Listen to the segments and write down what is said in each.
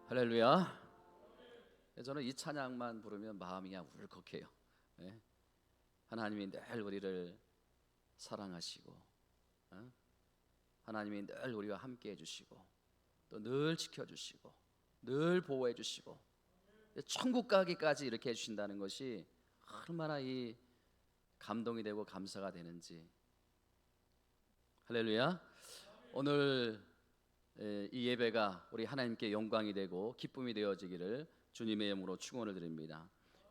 할렐루야. 저는 이 찬양만 부르면 마음이 그냥 울컥해요. 예? 하나님이 늘 우리를 사랑하시고, 하나님이 늘 우리와 함께 해주시고, 또 늘 지켜주시고, 늘 보호해주시고, 천국 가기까지 이렇게 해주신다는 것이 얼마나 이 감동이 되고 감사가 되는지. 할렐루야. 오늘 이 예배가 우리 하나님께 영광이 되고 기쁨이 되어지기를 주님의 이름으로 축원을 드립니다.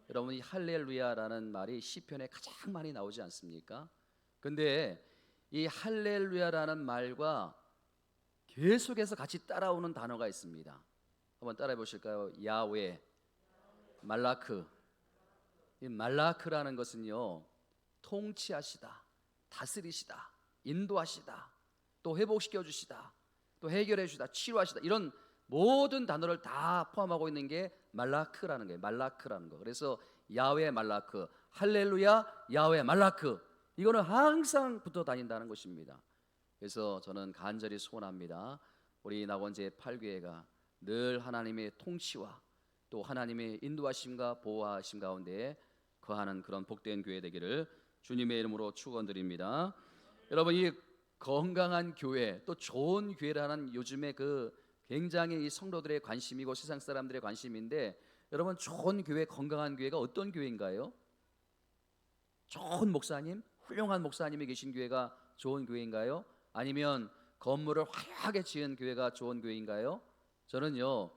여러분, 이 할렐루야라는 말이 시편에 가장 많이 나오지 않습니까? 근데 이 할렐루야라는 말과 계속해서 같이 따라오는 단어가 있습니다. 한번 따라해 보실까요? 야훼, 말라크. 이 말라크라는 것은요, 통치하시다, 다스리시다, 인도하시다, 또 회복시켜 주시다, 또 해결해 주시다, 치료하시다, 이런 모든 단어를 다 포함하고 있는 게 말라크라는 거예요. 말라크라는 거. 그래서 야훼 말라크, 할렐루야 야훼 말라크, 이거는 항상 붙어 다닌다는 것입니다. 그래서 저는 간절히 소원합니다. 우리 낙원제 8교회가 늘 하나님의 통치와 또 하나님의 인도하심과 보호하심 가운데 거하는 그런 복된 교회 되기를 주님의 이름으로 축원드립니다. 여러분, 이 건강한 교회, 또 좋은 교회라는 요즘에 그 굉장히 이 성도들의 관심이고 세상 사람들의 관심인데, 여러분, 좋은 교회, 건강한 교회가 어떤 교회인가요? 좋은 목사님, 훌륭한 목사님이 계신 교회가 좋은 교회인가요? 아니면 건물을 화려하게 지은 교회가 좋은 교회인가요? 저는요,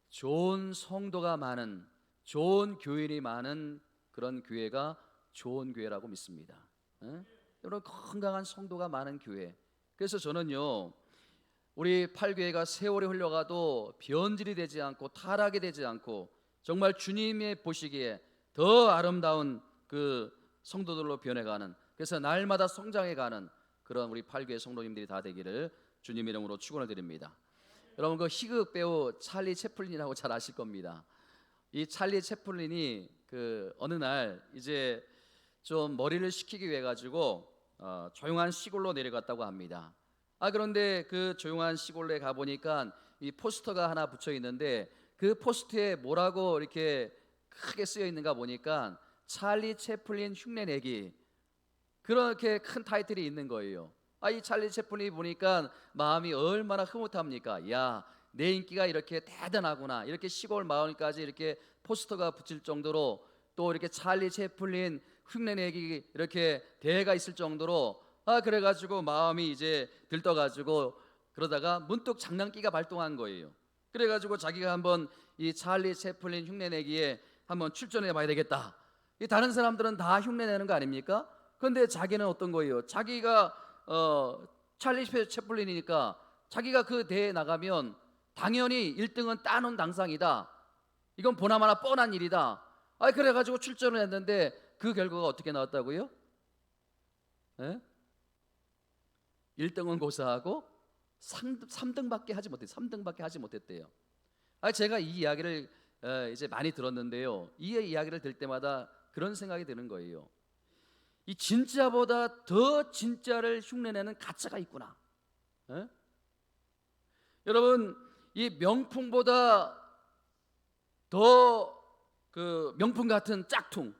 좋은 성도가 많은, 좋은 교인이 많은 그런 교회가 좋은 교회라고 믿습니다. 여러분, 건강한 성도가 많은 교회. 그래서 저는요, 우리 8교회가 세월이 흘러가도 변질이 되지 않고 타락이 되지 않고 정말 주님의 보시기에 더 아름다운 그 성도들로 변해가는, 그래서 날마다 성장해가는 그런 우리 8교회 성도님들이 다 되기를 주님 이름으로 축원을 드립니다. 여러분, 그 희극 배우 찰리 채플린이라고 잘 아실 겁니다. 이 찰리 채플린이 그 어느 날 이제 좀 머리를 식히기 위해 가지고 조용한 시골로 내려갔다고 합니다. 그런데 그 조용한 시골에 가보니까 이 포스터가 하나 붙여 있는데, 그 포스터에 뭐라고 이렇게 크게 쓰여 있는가 보니까 찰리 채플린 흉내내기, 그렇게 큰 타이틀이 있는 거예요. 이 찰리 채플린이 보니까 마음이 얼마나 흐뭇합니까? 야, 내 인기가 이렇게 대단하구나, 이렇게 시골 마을까지 이렇게 포스터가 붙일 정도로, 또 이렇게 찰리 채플린 흉내내기 이렇게 대회가 있을 정도로, 그래가지고 마음이 이제 들떠가지고 그러다가 문득 장난기가 발동한 거예요. 그래가지고 자기가 한번 이 찰리 채플린 흉내내기에 한번 출전해 봐야 되겠다. 이 다른 사람들은 다 흉내내는 거 아닙니까? 그런데 자기는 어떤 거예요? 자기가 찰리 채플린이니까 자기가 그 대회에 나가면 당연히 1등은 따놓은 당상이다, 이건 보나마나 뻔한 일이다. 그래가지고 출전을 했는데 그 결과가 어떻게 나왔다고요? 1등은 고사하고 3등밖에 하지 못했대요. 3등밖에 하지 못했대요. 제가 이 이야기를 이제 많이 들었는데요, 이 이야기를 들을 때마다 그런 생각이 드는 거예요. 이 진짜보다 더 진짜를 흉내내는 가짜가 있구나. 여러분, 이 명품보다 더 그 명품 같은 짝퉁,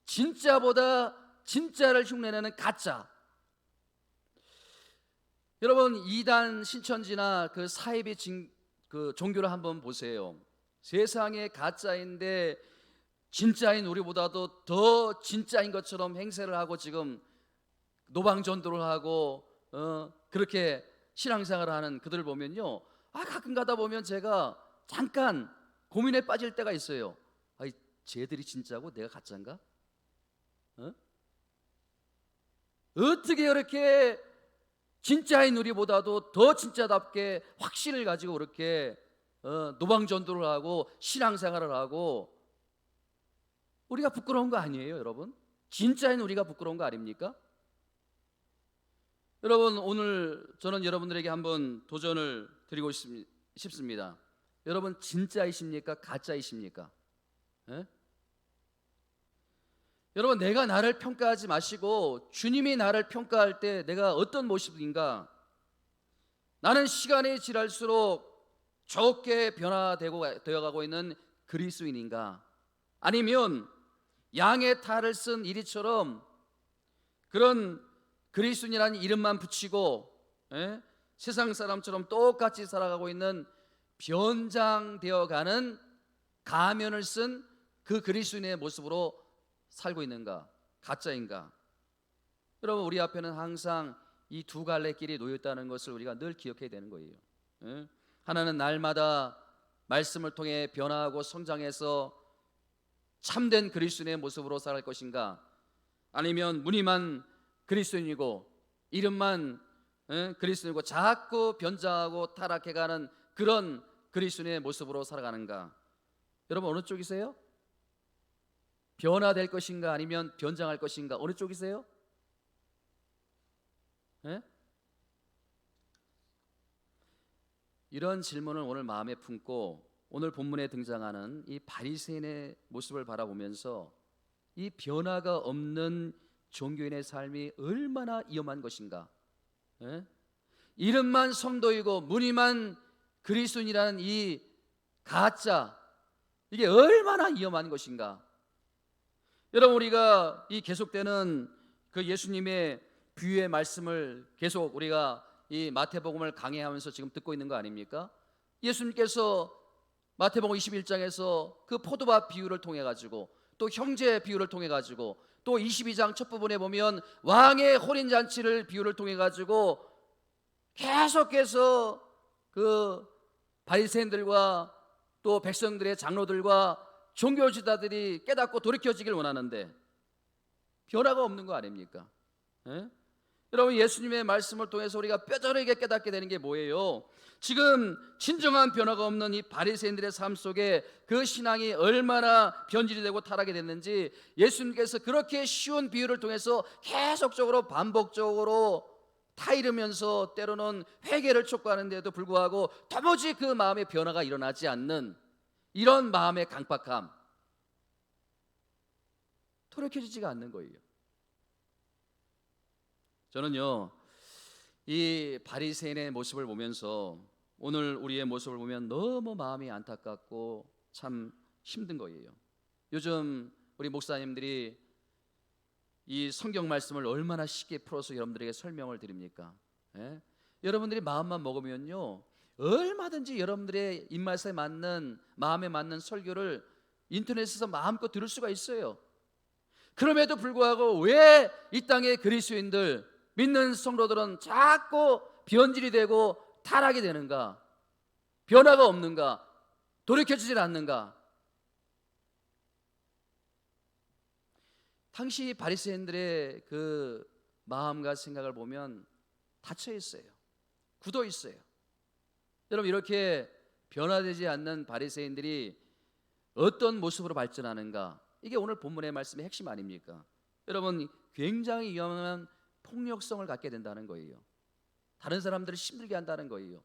진짜보다 진짜를 흉내내는 가짜. 여러분, 이단 신천지나 그 사이비 그 종교를 한번 보세요. 세상에 가짜인데 진짜인 우리보다도 더 진짜인 것처럼 행세를 하고 지금 노방전도를 하고 그렇게 신앙생활을 하는 그들을 보면요, 가끔 가다 보면 제가 잠깐 고민에 빠질 때가 있어요. 쟤들이 진짜고 내가 가짜인가? 어떻게 그렇게 진짜인 우리보다도 더 진짜답게 확신을 가지고 그렇게 노방전도를 하고 신앙생활을 하고, 우리가 부끄러운 거 아니에요, 여러분? 진짜인 우리가 부끄러운 거 아닙니까? 여러분, 오늘 저는 여러분들에게 한번 도전을 드리고 싶습니다. 여러분, 진짜이십니까? 가짜이십니까? 여러분, 내가 나를 평가하지 마시고 주님이 나를 평가할 때 내가 어떤 모습인가? 나는 시간이 지날수록 좋게 변화되어가고 있는 그리스도인인가? 아니면 양의 탈을 쓴 이리처럼 그런 그리스도인이라는 이름만 붙이고 세상 사람처럼 똑같이 살아가고 있는 변장되어가는 가면을 쓴 그 그리스도인의 모습으로 살고 있는가? 가짜인가? 여러분, 우리 앞에는 항상 이 두 갈래 길이 놓여 있다는 것을 우리가 늘 기억해야 되는 거예요. 하나는 날마다 말씀을 통해 변화하고 성장해서 참된 그리스도인의 모습으로 살아갈 것인가? 아니면 무늬만 그리스도인이고 이름만 그리스도인이고 자꾸 변장하고 타락해가는 그런 그리스도인의 모습으로 살아가는가? 여러분, 어느 쪽이세요? 변화될 것인가 아니면 변장할 것인가? 어느 쪽이세요? 이런 질문을 오늘 마음에 품고 오늘 본문에 등장하는 이 바리새인의 모습을 바라보면서 이 변화가 없는 종교인의 삶이 얼마나 위험한 것인가? 이름만 성도이고 무늬만 그리스도인이라는 이 가짜, 이게 얼마나 위험한 것인가? 여러분, 우리가 이 계속되는 그 예수님의 비유의 말씀을 계속 우리가 이 마태복음을 강해하면서 지금 듣고 있는 거 아닙니까? 예수님께서 마태복음 21장에서 그 포도밭 비유를 통해 가지고 또 형제 비유를 통해 가지고 또 22장 첫 부분에 보면 왕의 혼인 잔치를 비유를 통해 가지고 계속해서 그 바리새인들과 또 백성들의 장로들과 종교 지도자들이 깨닫고 돌이켜지길 원하는데 변화가 없는 거 아닙니까? 여러분, 예수님의 말씀을 통해서 우리가 뼈저리게 깨닫게 되는 게 뭐예요? 지금 진정한 변화가 없는 이 바리새인들의 삶 속에 그 신앙이 얼마나 변질이 되고 타락이 됐는지 예수님께서 그렇게 쉬운 비유를 통해서 계속적으로 반복적으로 타이르면서 때로는 회개를 촉구하는데도 불구하고 도무지 그 마음의 변화가 일어나지 않는 이런 마음의 강박함, 돌이켜지지가 않는 거예요. 저는요, 이 바리새인의 모습을 보면서 오늘 우리의 모습을 보면 너무 마음이 안타깝고 참 힘든 거예요. 요즘 우리 목사님들이 이 성경 말씀을 얼마나 쉽게 풀어서 여러분들에게 설명을 드립니까? 여러분들이 마음만 먹으면요, 얼마든지 여러분들의 입맛에 맞는, 마음에 맞는 설교를 인터넷에서 마음껏 들을 수가 있어요. 그럼에도 불구하고 왜 이 땅의 그리스도인들, 믿는 성도들은 자꾸 변질이 되고 타락이 되는가? 변화가 없는가? 돌이켜지질 않는가? 당시 바리새인들의 그 마음과 생각을 보면 닫혀 있어요. 굳어 있어요. 여러분, 이렇게 변화되지 않는 바리새인들이 어떤 모습으로 발전하는가? 이게 오늘 본문의 말씀의 핵심 아닙니까? 여러분, 굉장히 위험한 폭력성을 갖게 된다는 거예요. 다른 사람들을 힘들게 한다는 거예요.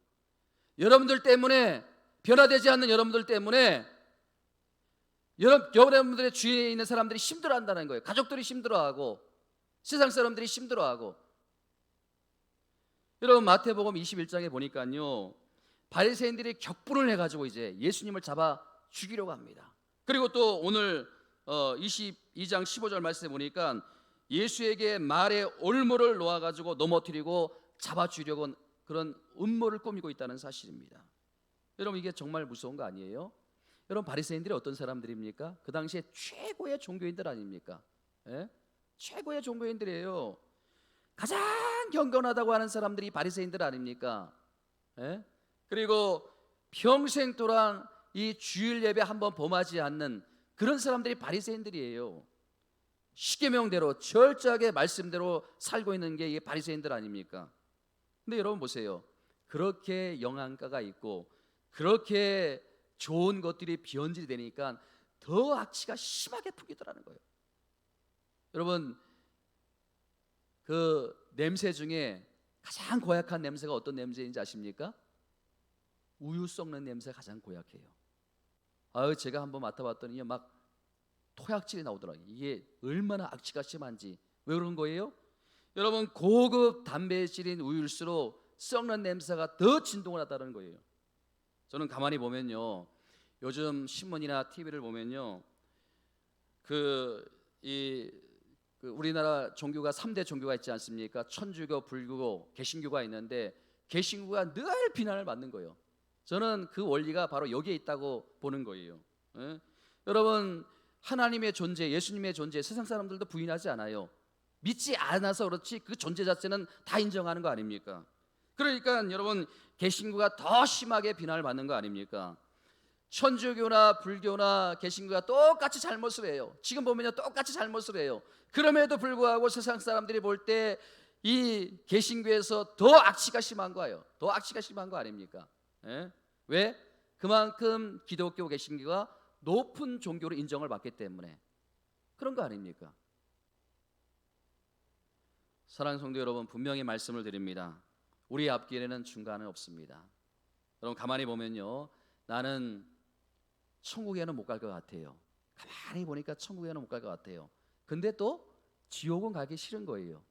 여러분들 때문에, 변화되지 않는 여러분들 때문에 여러분들의 주위에 있는 사람들이 힘들어한다는 거예요. 가족들이 힘들어하고 세상 사람들이 힘들어하고. 여러분, 마태복음 21장에 보니까요, 바리새인들이 격분을 해가지고 이제 예수님을 잡아 죽이려고 합니다. 그리고 또 오늘 22장 15절 말씀에 보니까 예수에게 말의 올무를 놓아가지고 넘어뜨리고 잡아주려고 하는 그런 음모를 꾸미고 있다는 사실입니다. 여러분, 이게 정말 무서운 거 아니에요? 여러분, 바리새인들이 어떤 사람들입니까? 그 당시에 최고의 종교인들 아닙니까? 최고의 종교인들이에요. 가장 경건하다고 하는 사람들이 바리새인들 아닙니까? 그리고 평생 동안 이 주일 예배 한번 범하지 않는 그런 사람들이 바리새인들이에요. 십계명대로 철저하게 말씀대로 살고 있는 게 이게 바리새인들 아닙니까? 근데 여러분 보세요. 그렇게 영양가가 있고 그렇게 좋은 것들이 변질이 되니까 더 악취가 심하게 풍기더라는 거예요. 여러분, 그 냄새 중에 가장 고약한 냄새가 어떤 냄새인지 아십니까? 우유 썩는 냄새가 가장 고약해요. 제가 한번 맡아봤더니 막 토약질이 나오더라고요. 이게 얼마나 악취가 심한지. 왜 그런 거예요? 여러분, 고급 담배질인 우유일수록 썩는 냄새가 더 진동을 하다는 거예요. 저는 가만히 보면요, 요즘 신문이나 TV를 보면요, 우리나라 종교가 3대 종교가 있지 않습니까? 천주교, 불교고 개신교가 있는데 개신교가 늘 비난을 받는 거예요. 저는 그 원리가 바로 여기에 있다고 보는 거예요. 예? 여러분, 하나님의 존재, 예수님의 존재 세상 사람들도 부인하지 않아요. 믿지 않아서 그렇지 그 존재 자체는 다 인정하는 거 아닙니까? 그러니까 여러분, 개신교가 더 심하게 비난을 받는 거 아닙니까? 천주교나 불교나 개신교가 똑같이 잘못을 해요. 지금 보면요, 똑같이 잘못을 해요. 그럼에도 불구하고 세상 사람들이 볼 때 이 개신교에서 더 악취가 심한 거예요. 더 악취가 심한 거 아닙니까? 예? 왜? 그만큼 기독교 개신교가 높은 종교로 인정을 받기 때문에 그런 거 아닙니까? 사랑하는 성도 여러분, 분명히 말씀을 드립니다. 우리 앞길에는 중간은 없습니다. 여러분, 가만히 보면요, 나는 천국에는 못 갈 것 같아요. 가만히 보니까 천국에는 못 갈 것 같아요. 근데 또 지옥은 가기 싫은 거예요.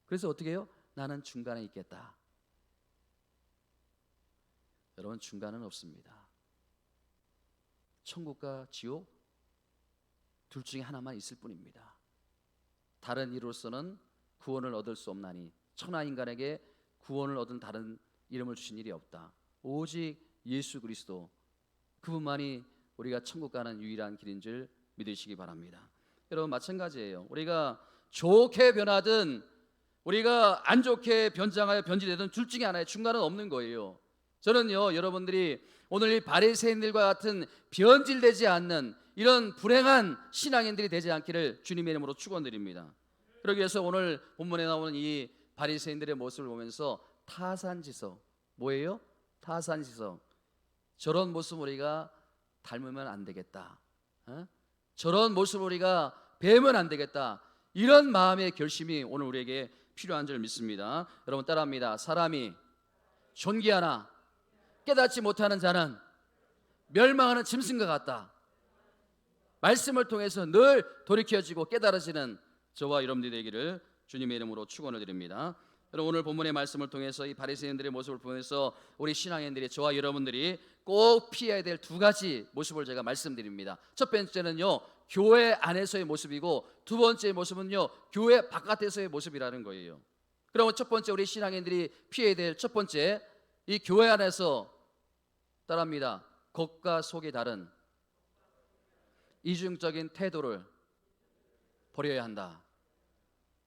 그래서 어떻게 해요? 나는 중간에 있겠다. 여러분, 중간은 없습니다. 천국과 지옥 둘 중에 하나만 있을 뿐입니다. 다른 이로서는 구원을 얻을 수 없나니 천하 인간에게 구원을 얻은 다른 이름을 주신 일이 없다. 오직 예수 그리스도, 그분만이 우리가 천국 가는 유일한 길인 줄 믿으시기 바랍니다. 여러분, 마찬가지예요. 우리가 좋게 변하든 우리가 안 좋게 변장하여 변질되든 둘 중에 하나의 중간은 없는 거예요. 저는요, 여러분들이 오늘 이 바리새인들과 같은 변질되지 않는 이런 불행한 신앙인들이 되지 않기를 주님의 이름으로 축원드립니다. 그러기 위해서 오늘 본문에 나오는 이 바리새인들의 모습을 보면서 타산지석, 뭐예요? 타산지석. 저런 모습 우리가 닮으면 안 되겠다. 저런 모습 우리가 배우면 안 되겠다. 이런 마음의 결심이 오늘 우리에게 필요한 줄 믿습니다. 여러분, 따라합니다. 사람이 존귀하나 깨닫지 못하는 자는 멸망하는 짐승과 같다. 말씀을 통해서 늘 돌이켜지고 깨달아지는 저와 여러분들이 되기를 주님의 이름으로 축원을 드립니다. 여러분, 오늘 본문의 말씀을 통해서 이 바리새인들의 모습을 보면서 우리 신앙인들이, 저와 여러분들이 꼭 피해야 될 두 가지 모습을 제가 말씀드립니다. 첫 번째는요, 교회 안에서의 모습이고, 두 번째 모습은요, 교회 바깥에서의 모습이라는 거예요. 그럼 첫 번째, 우리 신앙인들이 피해야 될 첫 번째, 이 교회 안에서, 따라합니다, 겉과 속이 다른 이중적인 태도를 버려야 한다.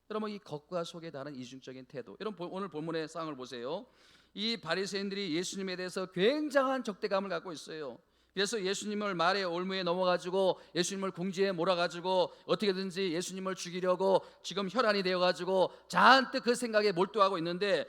여러분, 이 겉과 속에 다른 이중적인 태도, 여러분 오늘 본문의 상황을 보세요. 이 바리새인들이 예수님에 대해서 굉장한 적대감을 갖고 있어요. 그래서 예수님을 말의 올무에 넘어가지고 예수님을 궁지에 몰아가지고 어떻게든지 예수님을 죽이려고 지금 혈안이 되어가지고 잔뜩 그 생각에 몰두하고 있는데,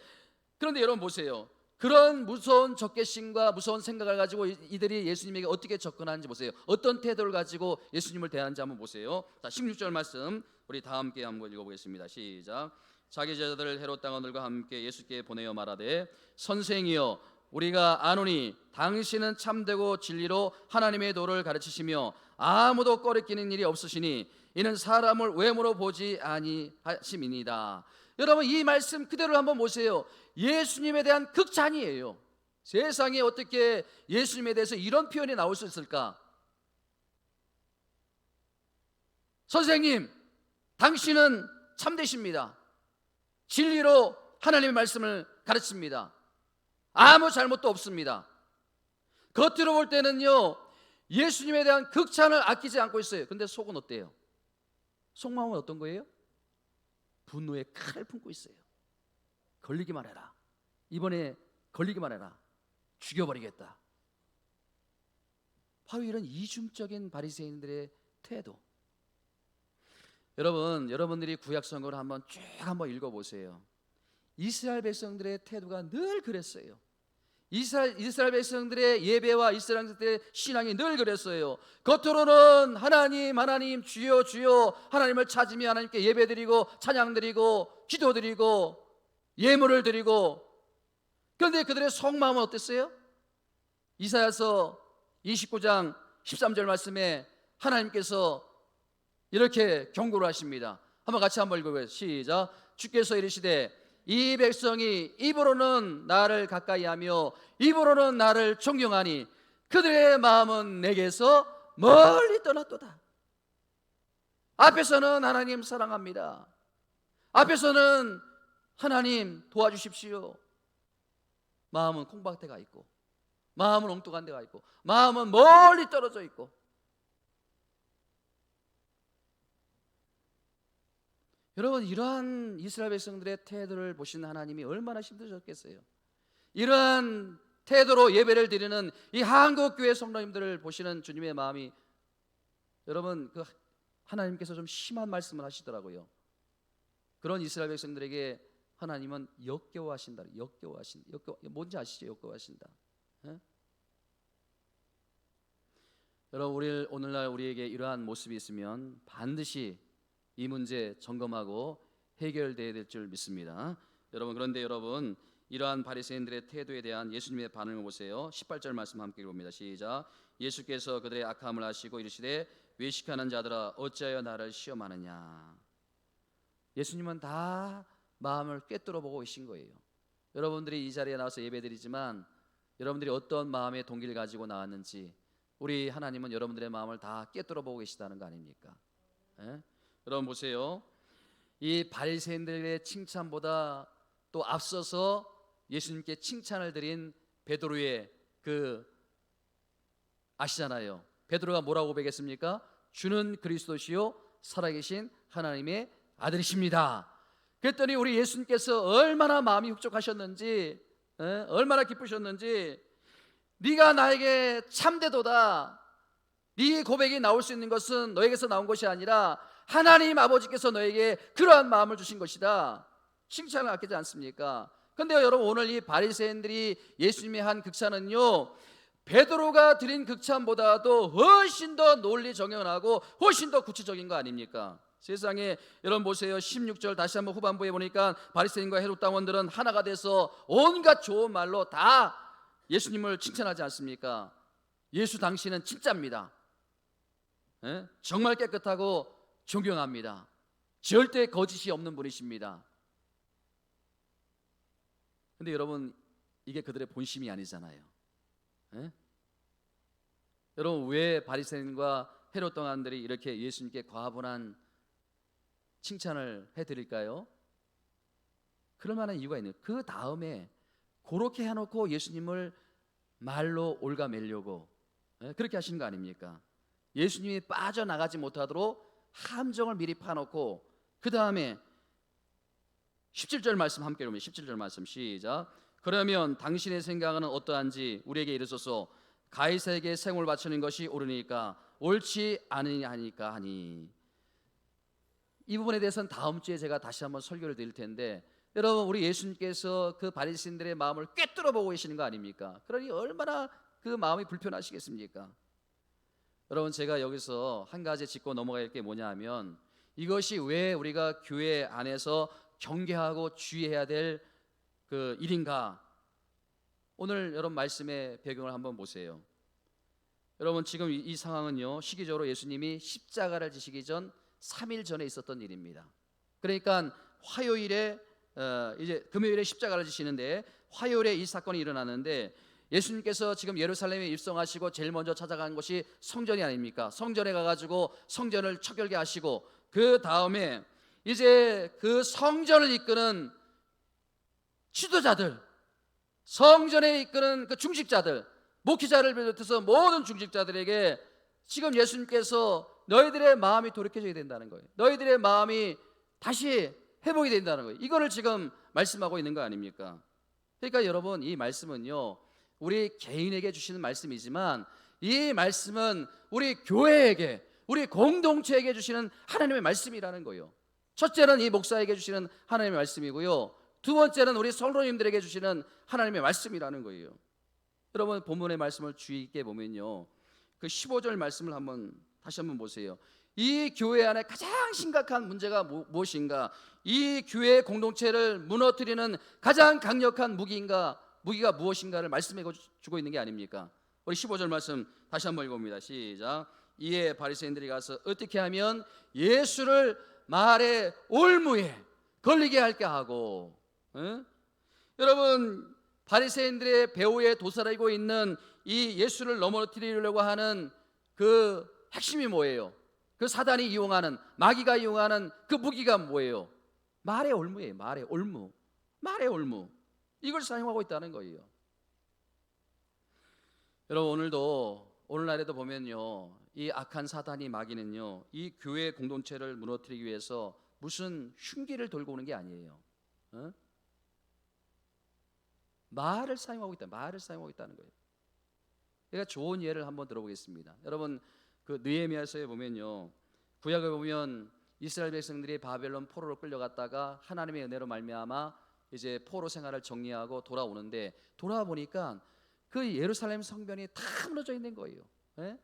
그런데 여러분 보세요. 그런 무서운 적개심과 무서운 생각을 가지고 이들이 예수님에게 어떻게 접근하는지 보세요. 어떤 태도를 가지고 예수님을 대하는지 한번 보세요. 자, 16절 말씀 우리 다 함께 한번 읽어보겠습니다. 시작. 자기 제자들을 헤롯 당원들과 함께 예수께 보내어 말하되, 선생이여, 우리가 아노니 당신은 참되고 진리로 하나님의 도를 가르치시며 아무도 꺼리끼는 일이 없으시니 이는 사람을 외모로 보지 아니하심이니이다. 여러분, 이 말씀 그대로 한번 보세요. 예수님에 대한 극찬이에요. 세상에 어떻게 예수님에 대해서 이런 표현이 나올 수 있을까? 선생님, 당신은 참되십니다. 진리로 하나님의 말씀을 가르칩니다. 아무 잘못도 없습니다. 겉으로 볼 때는요, 예수님에 대한 극찬을 아끼지 않고 있어요. 근데 속은 어때요? 속마음은 어떤 거예요? 분노의 칼을 품고 있어요. 걸리기만 해라. 이번에 걸리기만 해라. 죽여버리겠다. 바로 이런 이중적인 바리새인들의 태도. 여러분들이 구약 성경을 한번 쭉 한번 읽어보세요. 이스라엘 백성들의 태도가 늘 그랬어요. 이스라엘 백성들의 예배와 이스라엘 백성들의 신앙이 늘 그랬어요. 겉으로는 하나님 주여 주여 하나님을 찾으며 하나님께 예배드리고 찬양드리고 기도드리고 예물을 드리고, 그런데 그들의 속마음은 어땠어요? 이사야서 29장 13절 말씀에 하나님께서 이렇게 경고를 하십니다. 한번 같이 한번 읽어보세요. 시작. 주께서 이르시되 이 백성이 입으로는 나를 가까이하며 입으로는 나를 존경하니 그들의 마음은 내게서 멀리 떠났도다. 앞에서는 하나님 사랑합니다. 앞에서는 하나님 도와주십시오. 마음은 콩밭에가 있고, 마음은 엉뚱한 데가 있고, 마음은 멀리 떨어져 있고. 여러분, 이러한 이스라엘 백성들의 태도를 보신 하나님이 얼마나 힘드셨겠어요. 이러한 태도로 예배를 드리는 이 한국교회 성도님들을 보시는 주님의 마음이, 여러분, 그 하나님께서 좀 심한 말씀을 하시더라고요. 그런 이스라엘 백성들에게 하나님은 역겨워하신다. 뭔지 아시죠? 역겨워하신다. 예? 여러분, 오늘날 우리에게 이러한 모습이 있으면 반드시 이 문제 점검하고 해결돼야 될 줄 믿습니다. 그런데 여러분, 이러한 바리새인들의 태도에 대한 예수님의 반응을 보세요. 18절 말씀 함께 봅니다. 시작. 예수께서 그들의 악함을 아시고 이르시되 외식하는 자들아 어찌하여 나를 시험하느냐. 예수님은 다 마음을 꿰뚫어 보고 계신 거예요. 여러분들이 이 자리에 나와서 예배드리지만 여러분들이 어떤 마음의 동기를 가지고 나왔는지 우리 하나님은 여러분들의 마음을 다 꿰뚫어 보고 계시다는 거 아닙니까? 예? 여러분 보세요. 이 바리새인들의 칭찬보다 또 앞서서 예수님께 칭찬을 드린 베드로의 아시잖아요. 베드로가 뭐라고 고백했습니까? 주는 그리스도시요 살아계신 하나님의 아들이십니다. 그랬더니 우리 예수님께서 얼마나 마음이 흡족하셨는지, 얼마나 기쁘셨는지, 네가 나에게 참되도다. 네 고백이 나올 수 있는 것은 너에게서 나온 것이 아니라 하나님 아버지께서 너에게 그러한 마음을 주신 것이다. 칭찬을 아끼지 않습니까? 그런데 여러분, 오늘 이 바리새인들이 예수님이 한 극찬은요, 베드로가 드린 극찬보다도 훨씬 더 논리 정연하고 훨씬 더 구체적인 거 아닙니까? 세상에, 여러분 보세요. 16절 다시 한번 후반부에 보니까 바리새인과 헤롯 당원들은 하나가 돼서 온갖 좋은 말로 다 예수님을 칭찬하지 않습니까? 예수 당신은 진짜입니다. 정말 깨끗하고 존경합니다. 절대 거짓이 없는 분이십니다. 근데 여러분, 이게 그들의 본심이 아니잖아요. 여러분, 왜 바리새인과 헤롯 당원들이 이렇게 예수님께 과분한 칭찬을 해드릴까요? 그럴 만한 이유가 있는, 그 다음에 그렇게 해놓고 예수님을 말로 올가매려고 그렇게 하시는 거 아닙니까? 예수님이 빠져나가지 못하도록 함정을 미리 파놓고 그 다음에 17절 말씀 함께 보면 17절 말씀 시작. 그러면 당신의 생각은 어떠한지 우리에게 이르소서. 가이사에게 생을 바치는 것이 옳으니까 옳지 않으냐 하니까 하니. 이 부분에 대해서는 다음 주에 제가 다시 한번 설교를 드릴 텐데, 여러분, 우리 예수님께서 그 바리새인들의 마음을 꿰뚫어 보고 계시는 거 아닙니까? 그러니 얼마나 그 마음이 불편하시겠습니까? 여러분, 제가 여기서 한 가지 짚고 넘어갈 게 뭐냐 하면, 이것이 왜 우리가 교회 안에서 경계하고 주의해야 될 그 일인가? 오늘 여러분 말씀의 배경을 한번 보세요. 여러분, 지금 이 상황은요, 시기적으로 예수님이 십자가를 지시기 전 3일 전에 있었던 일입니다. 그러니까 화요일에 이제 금요일에 십자가를 지시는데, 화요일에 이 사건이 일어나는데, 예수님께서 지금 예루살렘에 입성하시고 제일 먼저 찾아간 곳이 성전이 아닙니까? 성전에 가가지고 성전을 청결케 하시고, 그 다음에 이제 그 성전을 이끄는 지도자들, 성전에 이끄는 그 중직자들, 목회자를 비롯해서 모든 중직자들에게 지금 예수님께서 너희들의 마음이 돌이켜져야 된다는 거예요. 너희들의 마음이 다시 회복이 된다는 거예요. 이거를 지금 말씀하고 있는 거 아닙니까? 그러니까 여러분, 이 말씀은요, 우리 개인에게 주시는 말씀이지만 이 말씀은 우리 교회에게, 우리 공동체에게 주시는 하나님의 말씀이라는 거예요. 첫째는 이 목사에게 주시는 하나님의 말씀이고요, 두 번째는 우리 성도님들에게 주시는 하나님의 말씀이라는 거예요. 여러분, 본문의 말씀을 주의 있게 보면요, 그 15절 말씀을 다시 한번 보세요. 이 교회 안에 가장 심각한 문제가 무엇인가? 이 교회 공동체를 무너뜨리는 가장 강력한 무기가 무엇인가를 말씀해 주고 있는 게 아닙니까? 우리 15절 말씀 다시 한번 읽어봅니다. 시작. 이에 바리새인들이 가서 어떻게 하면 예수를 말의 올무에 걸리게 할까 하고, 예? 여러분, 바리새인들의 배후에 도사리고 있는 이 예수를 넘어뜨리려고 하는 그 핵심이 뭐예요? 그 사단이 이용하는, 마귀가 이용하는 그 무기가 뭐예요? 말의 올무예요. 말의 올무. 말의 올무. 이걸 사용하고 있다는 거예요. 여러분, 오늘날에도 보면요, 이 악한 사단이, 마귀는요, 이 교회 공동체를 무너뜨리기 위해서 무슨 흉기를 돌고 오는 게 아니에요. 어? 말을 사용하고 있다. 말을 사용하고 있다는 거예요. 제가 좋은 예를 한번 들어보겠습니다. 여러분, 그 느헤미야서에 보면요, 구약을 보면 이스라엘 백성들이 바벨론 포로로 끌려갔다가 하나님의 은혜로 말미암아 이제 포로 생활을 정리하고 돌아오는데, 돌아와 보니까 그 예루살렘 성전이 다 무너져 있는 거예요. 예?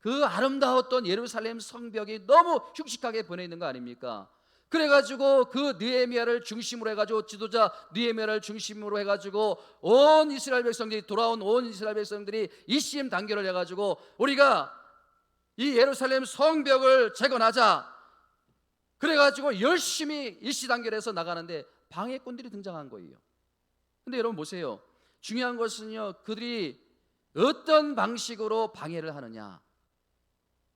그 아름다웠던 예루살렘 성벽이 너무 흉측하게 변해 있는 거 아닙니까? 그래가지고 그 느헤미야를 중심으로 해가지고, 지도자 느헤미야를 중심으로 해가지고 온 이스라엘 백성들이, 돌아온 온 이스라엘 백성들이 이심 단결을 해가지고 우리가 이 예루살렘 성벽을 재건하자, 그래가지고 열심히 일시단결해서 나가는데 방해꾼들이 등장한 거예요. 근데 여러분 보세요, 중요한 것은요, 그들이 어떤 방식으로 방해를 하느냐.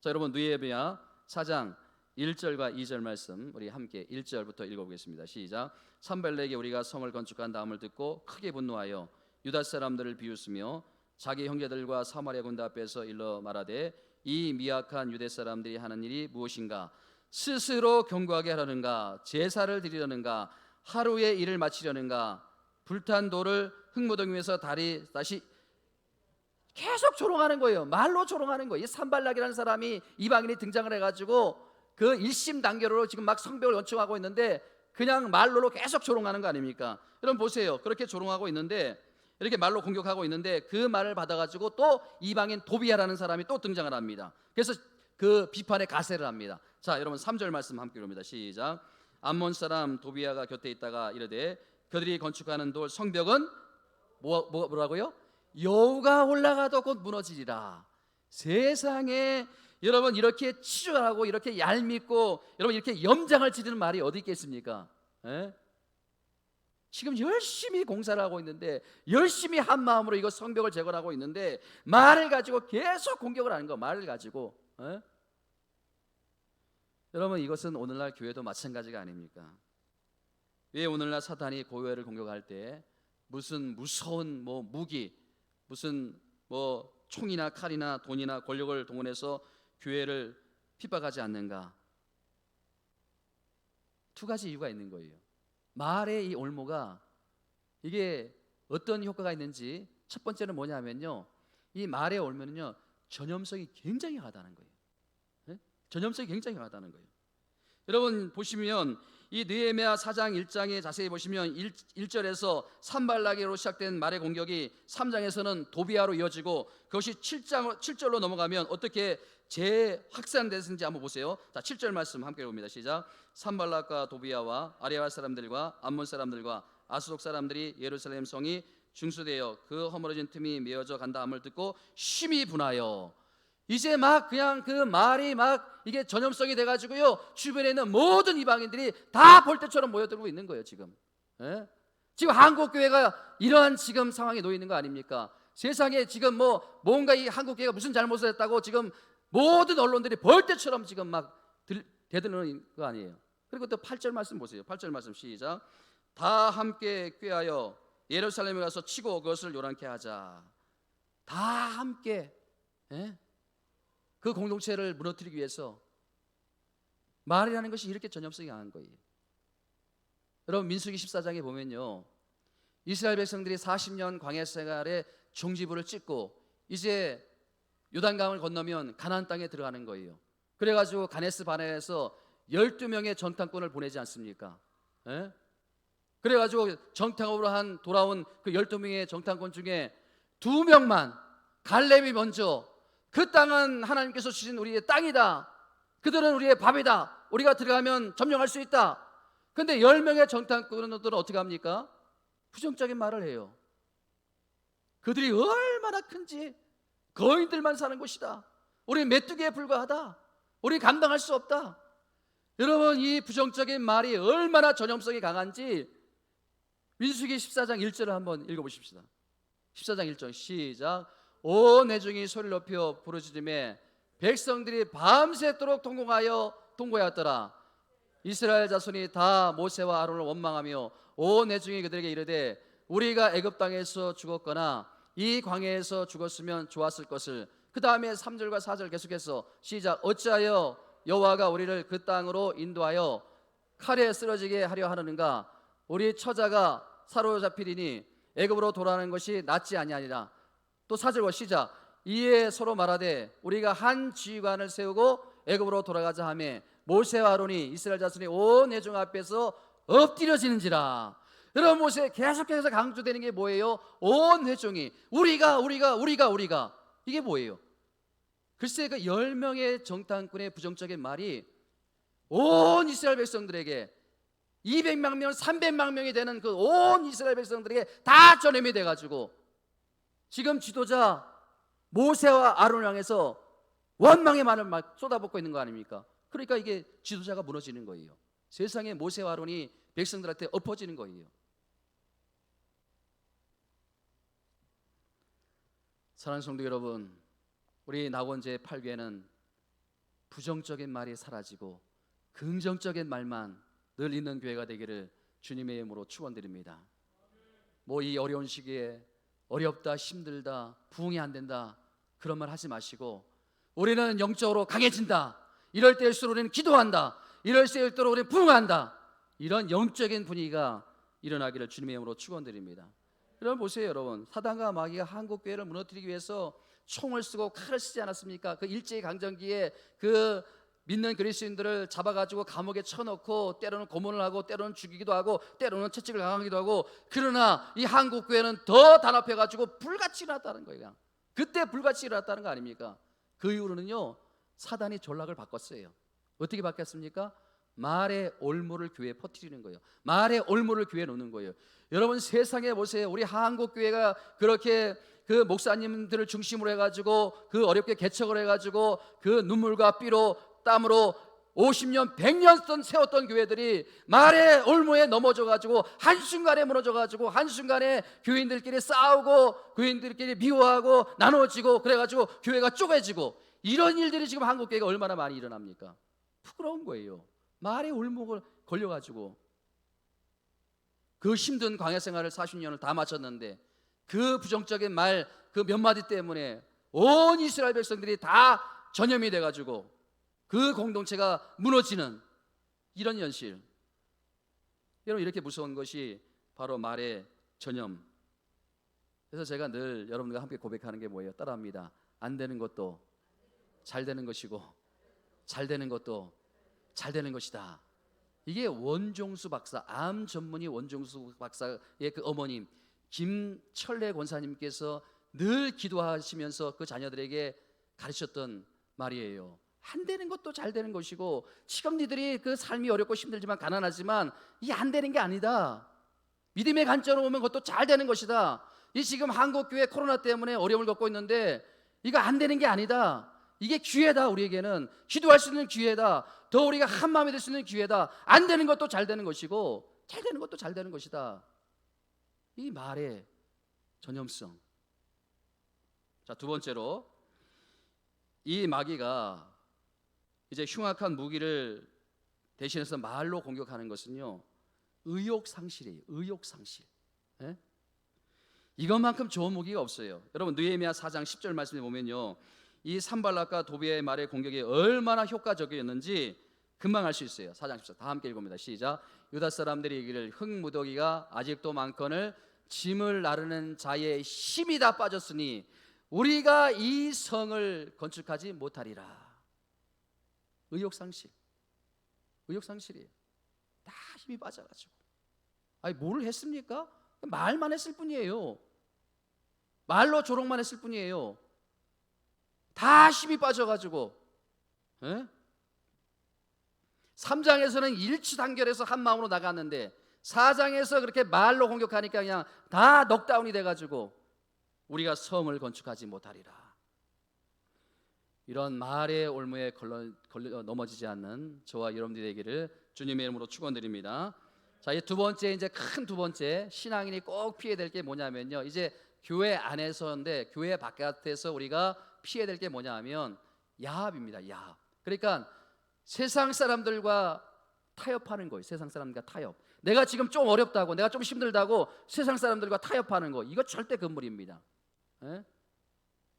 자, 여러분, 느헤미야 4장 1절과 2절 말씀 우리 함께 1절부터 읽어보겠습니다. 시작. 산발락이 우리가 성을 건축한 다음을 듣고 크게 분노하여 유다 사람들을 비웃으며 자기 형제들과 사마리아 군대 앞에서 일러 말하되, 이 미약한 유대 사람들이 하는 일이 무엇인가? 스스로 경고하게 하려는가? 제사를 드리려는가? 하루의 일을 마치려는가? 불탄 돌을 흙무더기 위에서 다시 계속 조롱하는 거예요. 말로 조롱하는 거예요. 이 산발락이라는 사람이, 이방인이 등장을 해가지고 그 일심단결로 지금 막 성벽을 건축하고 있는데 그냥 말로 계속 조롱하는 거 아닙니까? 여러분 보세요. 그렇게 조롱하고 있는데, 이렇게 말로 공격하고 있는데 그 말을 받아가지고 또 이방인 도비야라는 사람이 또 등장을 합니다. 그래서 그 비판에 가세를 합니다. 자, 여러분 3절 말씀 함께 읽습니다. 시작. 암몬 사람 도비야가 곁에 있다가 이르되, 그들이 건축하는 돌 성벽은 뭐라고요? 여우가 올라가도 곧 무너지리라. 세상에 여러분, 이렇게 치졸하고 이렇게 얄밉고 여러분 이렇게 염장을 지르는 말이 어디 있겠습니까? 에? 지금 열심히 공사를 하고 있는데, 열심히 한 마음으로 이거 성벽을 재건하고 있는데 말을 가지고 계속 공격을 하는 거, 말을 가지고. 에? 여러분, 이것은 오늘날 교회도 마찬가지가 아닙니까? 왜 오늘날 사탄이 교회를 공격할 때 무슨 무서운 무기, 무슨 총이나 칼이나 돈이나 권력을 동원해서 교회를 핍박하지 않는가? 두 가지 이유가 있는 거예요. 말의 이 올무가 이게 어떤 효과가 있는지, 첫 번째는 뭐냐면요, 이 말의 올무는요 전염성이 굉장히 강하다는 거예요. 네? 전염성이 굉장히 강하다는 거예요. 여러분 보시면 이 느헤미야 4장 1장에 자세히 보시면 1절에서 산발락으로 시작된 말의 공격이 3장에서는 도비야로 이어지고, 그것이 7절로 넘어가면 어떻게 재확산됐는지 한번 보세요. 자, 7절 말씀 함께 봅니다. 시작. 산발락과 도비야와 아레와 사람들과 암몬 사람들과 아수독 사람들이 예루살렘 성이 중수되어 그 허물어진 틈이 메어져 간다함을 듣고 심히 분하여, 이제 막 그냥 그 말이 막 이게 전염성이 돼가지고요, 주변에 있는 모든 이방인들이 다 볼 때처럼 모여들고 있는 거예요. 지금 지금 한국 교회가 이러한 지금 상황에 놓여 있는 거 아닙니까? 세상에 지금 뭔가 이 한국 교회가 무슨 잘못을 했다고 지금 모든 언론들이 볼 때처럼 지금 막 대드는 거 아니에요. 그리고 또 8절 말씀 보세요. 8절 말씀 시작. 다 함께 꾀하여 예루살렘에 가서 치고 그것을 요란케 하자. 다 함께 그 공동체를 무너뜨리기 위해서 말이라는 것이 이렇게 전염성이 강한 거예요. 여러분, 민수기 14장에 보면요, 이스라엘 백성들이 40년 광야 생활에 종지부를 찍고 이제 요단강을 건너면 가나안 땅에 들어가는 거예요. 그래가지고 가네스 바네에서 12명의 정탐꾼을 보내지 않습니까? 그래가지고 정탐으로 돌아온 그 12명의 정탐꾼 중에 2명만, 갈렙이 먼저 그 땅은 하나님께서 주신 우리의 땅이다, 그들은 우리의 밥이다, 우리가 들어가면 점령할 수 있다. 근데 10명의 정탐꾼들은 어떻게 합니까? 부정적인 말을 해요. 그들이 얼마나 큰지, 거인들만 사는 곳이다, 우리 메뚜기에 불과하다, 우리 감당할 수 없다. 여러분, 이 부정적인 말이 얼마나 전염성이 강한지 민수기 14장 1절을 한번 읽어보십시다. 14장 1절 시작. 온 회중이 소리를 높여 부르짖으며 백성들이 밤새도록 통곡하였더라. 이스라엘 자손이 다 모세와 아론을 원망하며 온 회중이 그들에게 이르되 우리가 애굽 땅에서 죽었거나 이 광야에서 죽었으면 좋았을 것을. 그 다음에 3절과 4절 계속해서 시작. 어찌하여 여호와가 우리를 그 땅으로 인도하여 칼에 쓰러지게 하려 하느는가. 우리 처자가 사로잡히리니 애굽으로 돌아가는 것이 낫지 아니하니라. 또 4절과 시작. 이에 서로 말하되 우리가 한 지휘관을 세우고 애굽으로 돌아가자 하며 모세와 아론이 이스라엘 자손이 온 회중 앞에서 엎드려지는지라. 여러분, 모세 계속해서 강조되는 게 뭐예요? 온 회중이 우리가 이게 뭐예요? 글쎄, 그 10명의 정탐꾼의 부정적인 말이 온 이스라엘 백성들에게 200만 명, 300만 명이 되는 그 온 이스라엘 백성들에게 다 전염이 돼가지고 지금 지도자 모세와 아론을 향해서 원망의 말을 막 쏟아붓고 있는 거 아닙니까? 그러니까 이게 지도자가 무너지는 거예요. 세상에 모세와 아론이 백성들한테 엎어지는 거예요. 사랑하는 성도 여러분, 우리 낙원제 8교회는 부정적인 말이 사라지고 긍정적인 말만 늘 있는 교회가 되기를 주님의 이름으로 축원드립니다. 뭐 이 어려운 시기에 어렵다, 힘들다, 부흥이 안 된다 그런 말 하지 마시고 우리는 영적으로 강해진다, 이럴 때일수록 우리는 기도한다, 이럴 때일수록 우리는 부흥한다, 이런 영적인 분위기가 일어나기를 주님의 이름으로 축원드립니다. 여러분 보세요. 여러분, 사단과 마귀가 한국 교회를 무너뜨리기 위해서 총을 쓰고 칼을 쓰지 않았습니까? 그 일제강점기에 그 믿는 그리스도인들을 잡아가지고 감옥에 쳐넣고 때로는 고문을 하고 때로는 죽이기도 하고 때로는 채찍을 강하기도 하고, 그러나 이 한국 교회는 더 단합해가지고 불같이 일어났다는 거예요. 그때 불같이 일어났다는 거 아닙니까? 그 이후로는요 사단이 전략을 바꿨어요. 어떻게 바뀌었습니까? 말의 올무를 교회에 퍼뜨리는 거예요. 말의 올무를 교회에 놓는 거예요. 여러분 세상에 보세요. 우리 한국 교회가 그렇게 그 목사님들을 중심으로 해가지고 그 어렵게 개척을 해가지고 그 눈물과 삐로 땀으로 50년 100년 세웠던 교회들이 말의 올무에 넘어져가지고 한순간에 무너져가지고 한순간에 교인들끼리 싸우고 교인들끼리 미워하고 나눠지고 그래가지고 교회가 쪼개지고, 이런 일들이 지금 한국 교회가 얼마나 많이 일어납니까? 부끄러운 거예요. 말의 올무가 걸려가지고 그 힘든 광야 생활을 40년을 다 마쳤는데 그 부정적인 말 그 몇 마디 때문에 온 이스라엘 백성들이 다 전염이 돼가지고 그 공동체가 무너지는 이런 현실. 여러분, 이렇게 무서운 것이 바로 말의 전염. 그래서 제가 늘 여러분들과 함께 고백하는 게 뭐예요? 따라합니다. 안 되는 것도 잘 되는 것이고 잘 되는 것도 잘 되는 것이다. 이게 원종수 박사, 암 전문의 원종수 박사의 그 어머님 김철래 권사님께서 늘 기도하시면서 그 자녀들에게 가르쳤던 말이에요. 안 되는 것도 잘 되는 것이고, 지금 니들이 그 삶이 어렵고 힘들지만 가난하지만 이게 안 되는 게 아니다. 믿음의 관점으로 보면 그것도 잘 되는 것이다. 이 지금 한국교회 코로나 때문에 어려움을 겪고 있는데 이거 안 되는 게 아니다. 이게 기회다. 우리에게는 기도할 수 있는 기회다. 더 우리가 한 마음이 될 수 있는 기회다. 안 되는 것도 잘 되는 것이고 잘 되는 것도 잘 되는 것이다. 이 말의 전염성. 자, 두 번째로 이 마귀가 이제 흉악한 무기를 대신해서 말로 공격하는 것은요 의욕상실이에요. 의욕상실. 예? 이것만큼 좋은 무기가 없어요. 여러분 느헤미야 4장 10절 말씀에 보면요 이 산발락과 도비아의 말의 공격이 얼마나 효과적이었는지 금방 알 수 있어요. 4장 10절 다 함께 읽어봅니다. 시작. 유다 사람들이 이르기를 흙무더기가 아직도 많거늘 짐을 나르는 자의 힘이 다 빠졌으니 우리가 이 성을 건축하지 못하리라. 의욕상실. 의욕상실이에요. 다 힘이 빠져가지고. 아니 뭘 했습니까? 말만 했을 뿐이에요. 말로 조롱만 했을 뿐이에요. 다 힘이 빠져가지고. 에? 3장에서는 일치단결해서 한 마음으로 나갔는데 4장에서 그렇게 말로 공격하니까 그냥 다 넉다운이 돼가지고 우리가 성을 건축하지 못하리라. 이런 말의 올무에 걸려 넘어지지 않는 저와 여러분들이 되기를 주님의 이름으로 축원드립니다. 자, 이 두 번째, 이제 큰 두 번째 신앙인이 꼭 피해야 될 게 뭐냐면요, 이제 교회 안에서인데 교회 바깥에서 우리가 피해야 될 게 뭐냐면 야합입니다. 야합. 그러니까 세상 사람들과 타협하는 거예요. 세상 사람들과 타협. 내가 지금 좀 어렵다고, 내가 좀 힘들다고 세상 사람들과 타협하는 거, 이거 절대 금물입니다. 예?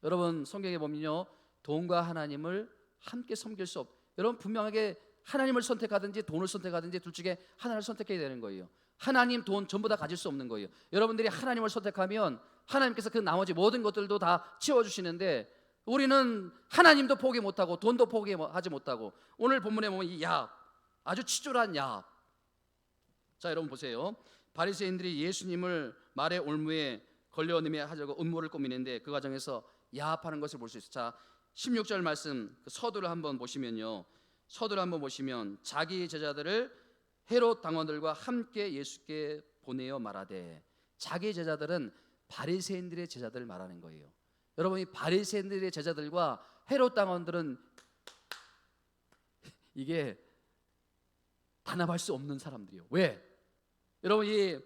여러분, 성경에 보면요, 돈과 하나님을 함께 섬길 수 여러분, 분명하게 하나님을 선택하든지 돈을 선택하든지 둘 중에 하나를 선택해야 되는 거예요. 하나님, 돈 전부 다 가질 수 없는 거예요. 여러분들이 하나님을 선택하면 하나님께서 그 나머지 모든 것들도 다 채워주시는데, 우리는 하나님도 포기 못하고 돈도 포기하지 못하고, 오늘 본문에 보면 이 야합, 아주 치졸한 야합. 자, 여러분 보세요. 바리새인들이 예수님을 말의 올무에 걸려내게 하려고 음모를 꾸미는데 그 과정에서 야합하는 것을 볼 수 있어요. 자, 16절 말씀, 서두를 한번 보시면요, 서두를 한번 보시면 자기 제자들을 헤롯 당원들과 함께 예수께 보내어 말하되, 자기 제자들은 바리새인들의 제자들을 말하는 거예요. 여러분, 이 바리새인들의 제자들과 헤롯 당원들은 이게 단합할 수 없는 사람들이에요. 왜? 여러분, 이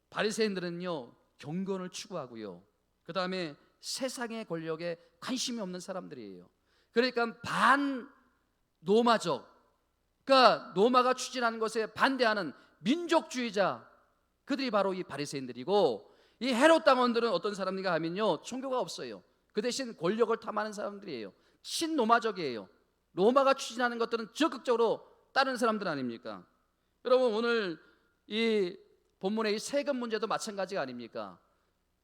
바리새인들은요, 경건을 추구하고요, 그 다음에 세상의 권력에 관심이 없는 사람들이에요. 그러니까 반 로마적, 그러니까 로마가 추진하는 것에 반대하는 민족주의자, 그들이 바로 이 바리새인들이고, 이 헤롯 당원들은 어떤 사람인가 하면요, 종교가 없어요. 그 대신 권력을 탐하는 사람들이에요. 친로마적이에요. 로마가 추진하는 것들은 적극적으로 따르는 사람들 아닙니까? 여러분, 오늘 이 본문의 이 세금 문제도 마찬가지가 아닙니까?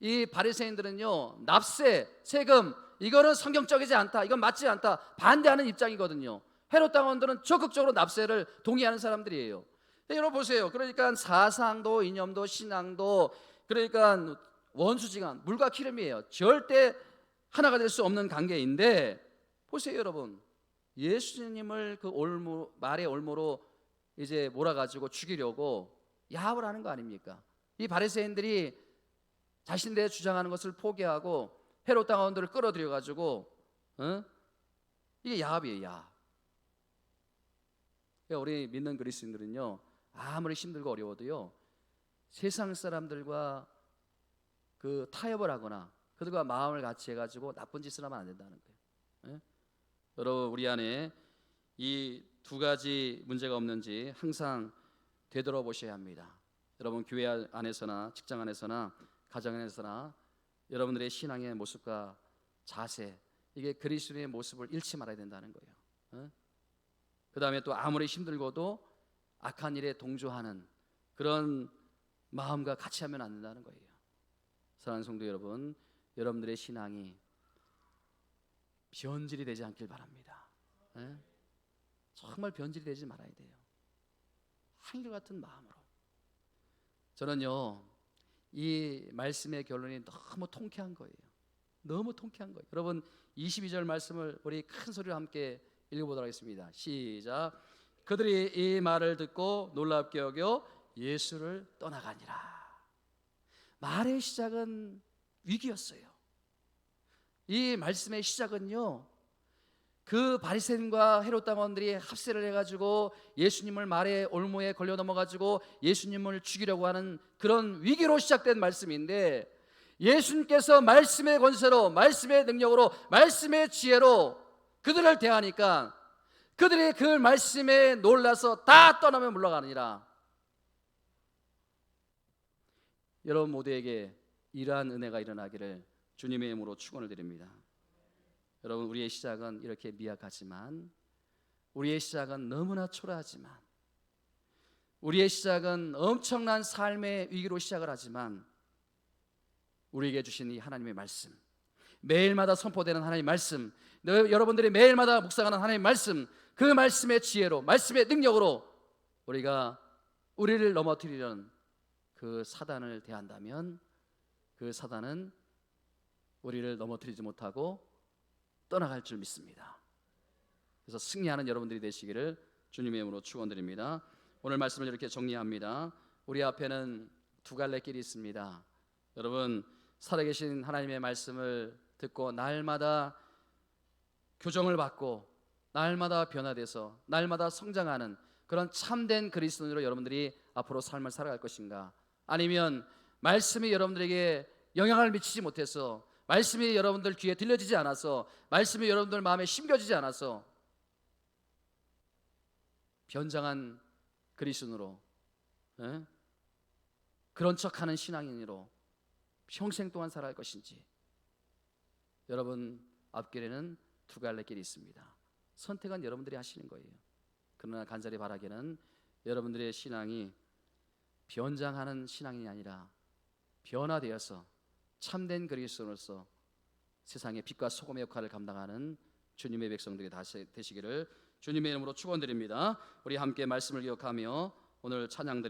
이 바리새인들은요, 납세, 세금, 이거는 성경적이지 않다, 이건 맞지 않다, 반대하는 입장이거든요. 헤롯 당원들은 적극적으로 납세를 동의하는 사람들이에요. 여러분 보세요. 그러니까 사상도 이념도 신앙도, 그러니까 원수지간, 물과 기름이에요. 절대 하나가 될 수 없는 관계인데, 보세요 여러분, 예수님을 그 올무, 말의 올무로 이제 몰아가지고 죽이려고 야합을 하는 거 아닙니까? 이 바리새인들이 자신들의 주장하는 것을 포기하고 헤롯 당원들을 끌어들여가지고, 이게 야합이에요, 야합. 우리 믿는 그리스도인들은요, 아무리 힘들고 어려워도요, 세상 사람들과 그 타협을 하거나 그들과 마음을 같이 해가지고 나쁜 짓을 하면 안 된다는 거예요. 여러분, 우리 안에 이 두 가지 문제가 없는지 항상 되돌아보셔야 합니다. 여러분, 교회 안에서나 직장 안에서나 가정 안에서나 여러분들의 신앙의 모습과 자세, 이게 그리스도의 모습을 잃지 말아야 된다는 거예요. 그 다음에 또 아무리 힘들고도 악한 일에 동조하는 그런 마음과 같이 하면 안 된다는 거예요. 사랑하는 성도 여러분, 여러분들의 신앙이 변질이 되지 않길 바랍니다. 정말 변질이 되지 말아야 돼요. 한결같은 마음으로. 저는요, 이 말씀의 결론이 너무 통쾌한 거예요. 너무 통쾌한 거예요. 여러분, 22절 말씀을 우리 큰 소리로 함께 읽어보도록 하겠습니다. 시작. 그들이 이 말을 듣고 놀랍게 여겨 예수를 떠나가니라. 말의 시작은 위기였어요. 이 말씀의 시작은요, 그 바리새인과 헤롯 당원들이 합세를 해가지고 예수님을 말의 올무에 걸려 넘어가지고 예수님을 죽이려고 하는 그런 위기로 시작된 말씀인데, 예수님께서 말씀의 권세로, 말씀의 능력으로, 말씀의 지혜로 그들을 대하니까 그들이 그 말씀에 놀라서 다 떠나며 물러가느니라. 여러분 모두에게 이러한 은혜가 일어나기를 주님의 이름으로 축원을 드립니다. 여러분, 우리의 시작은 이렇게 미약하지만, 우리의 시작은 너무나 초라하지만, 우리의 시작은 엄청난 삶의 위기로 시작을 하지만, 우리에게 주신 이 하나님의 말씀, 매일마다 선포되는 하나님의 말씀, 여러분들이 매일마다 묵상하는 하나님의 말씀, 그 말씀의 지혜로, 말씀의 능력으로 우리가 우리를 넘어뜨리려는 그 사단을 대한다면, 그 사단은 우리를 넘어뜨리지 못하고 떠나갈 줄 믿습니다. 그래서 승리하는 여러분들이 되시기를 주님의 이름으로 축원드립니다. 오늘 말씀을 이렇게 정리합니다. 우리 앞에는 두 갈래 길이 있습니다. 여러분, 살아계신 하나님의 말씀을 듣고 날마다 교정을 받고 날마다 변화돼서 날마다 성장하는 그런 참된 그리스도인으로 여러분들이 앞으로 삶을 살아갈 것인가? 아니면 말씀이 여러분들에게 영향을 미치지 못해서, 말씀이 여러분들 귀에 들려지지 않아서, 말씀이 여러분들 마음에 심겨지지 않아서 변장한 그리스도인으로, 그런 척하는 신앙인으로 평생 동안 살아갈 것인지. 여러분 앞길에는 두 갈래 길이 있습니다. 선택은 여러분들이 하시는 거예요. 그러나 간절히 바라기는 여러분들의 신앙이 변장하는 신앙이 아니라 변화되어서 참된 그리스도로서 세상의 빛과 소금의 역할을 감당하는 주님의 백성들이 다시 되시기를 주님의 이름으로 축원드립니다. 우리 함께 말씀을 기억하며 오늘 찬양 드립니다.